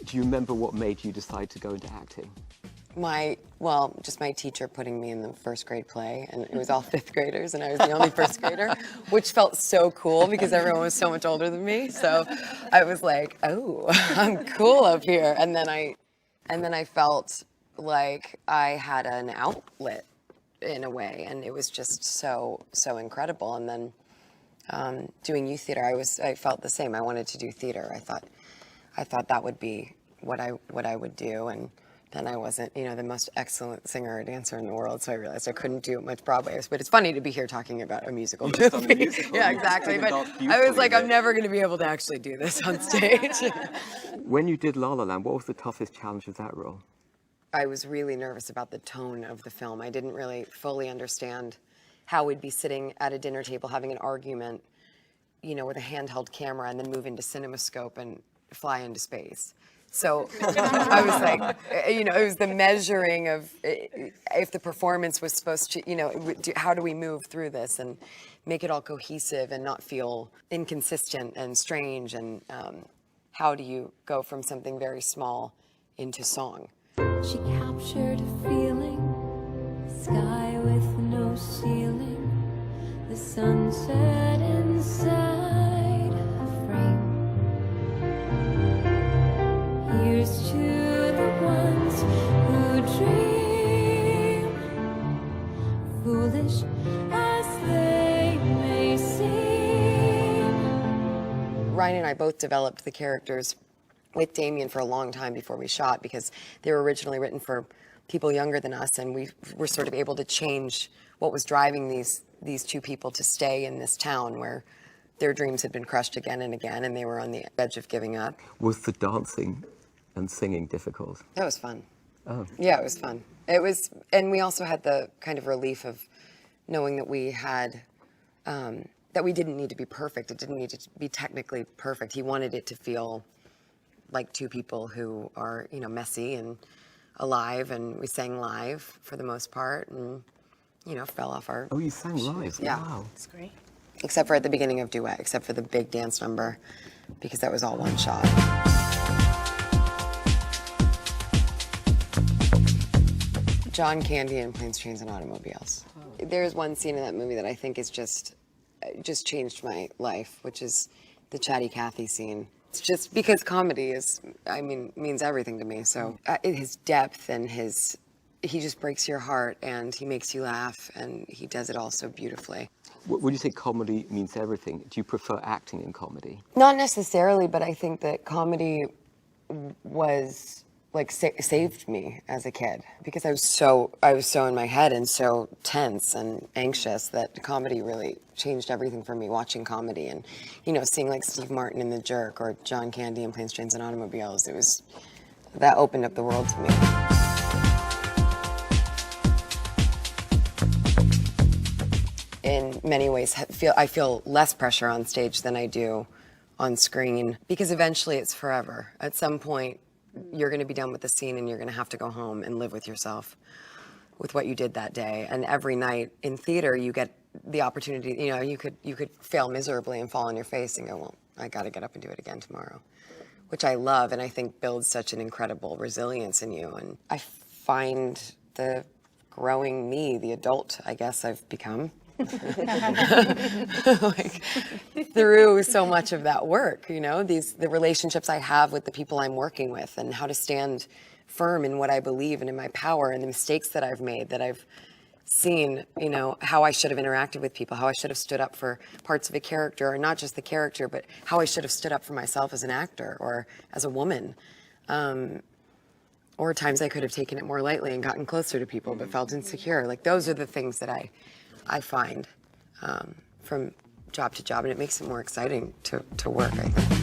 Do you remember what made you decide to go into acting? Just my teacher putting me in the first grade play, and it was all fifth graders, and I was the only first grader, which felt so cool because everyone was so much older than me. So I was like, oh, I'm cool up here. And then I felt like I had an outlet in a way, and it was just so incredible. And then doing youth theater, I felt the same. I wanted to do theater. I thought that would be what I would do, and then I wasn't, the most excellent singer or dancer in the world, so I realized I couldn't do much Broadway. But it's funny to be here talking about a musical movie. Yeah, exactly. But I was like, I'm never going to be able to actually do this on stage. When you did La La Land, what was the toughest challenge of that role? I was really nervous about the tone of the film. I didn't really fully understand how we'd be sitting at a dinner table having an argument, with a handheld camera, and then move into CinemaScope and fly into space. So I was like, it was the measuring of if the performance was supposed to, how do we move through this and make it all cohesive and not feel inconsistent and strange, and how do you go from something very small into song? She captured a feeling, sky with no ceiling, the sunset inside a frame. Here's to the ones who dream, foolish as they may seem. Ryan and I both developed the characters with Damien for a long time before we shot, because they were originally written for people younger than us, and we were sort of able to change what was driving these two people to stay in this town where their dreams had been crushed again and again, and they were on the edge of giving up. Was the dancing and singing difficult? That was fun. Oh. Yeah, it was fun. It was, and we also had the kind of relief of knowing that we had, that we didn't need to be perfect. It didn't need to be technically perfect. He wanted it to feel like two people who are, messy and alive, and we sang live for the most part, and, fell off our... Oh, you sang live? Yeah. Wow. That's great. Except for at the beginning of Duet, except for the big dance number, because that was all one shot. John Candy in Planes, Trains, and Automobiles. Oh. There's one scene in that movie that I think is just changed my life, which is the Chatty Cathy scene. It's just because comedy means everything to me. So his depth and he just breaks your heart, and he makes you laugh, and he does it all so beautifully. Would you say comedy means everything? Do you prefer acting in comedy? Not necessarily, but I think that comedy was saved me as a kid, because I was so in my head and so tense and anxious that comedy really changed everything for me. Watching comedy and seeing like Steve Martin in The Jerk or John Candy in Planes, Trains, and Automobiles, that opened up the world to me. In many ways, I feel less pressure on stage than I do on screen, because eventually it's forever. At some point, you're going to be done with the scene, and you're going to have to go home and live with yourself, with what you did that day. And every night in theater, you get the opportunity. You could fail miserably and fall on your face and go, well, I got to get up and do it again tomorrow, which I love, and I think builds such an incredible resilience in you. And I find the growing me, the adult I guess I've become, through so much of that work, the relationships I have with the people I'm working with, and how to stand firm in what I believe and in my power, and the mistakes that I've made, that I've seen, how I should have interacted with people, how I should have stood up for parts of a character, or not just the character, but how I should have stood up for myself as an actor or as a woman. Or times I could have taken it more lightly and gotten closer to people but felt insecure. Those are the things that I find from job to job, and it makes it more exciting to work, I think.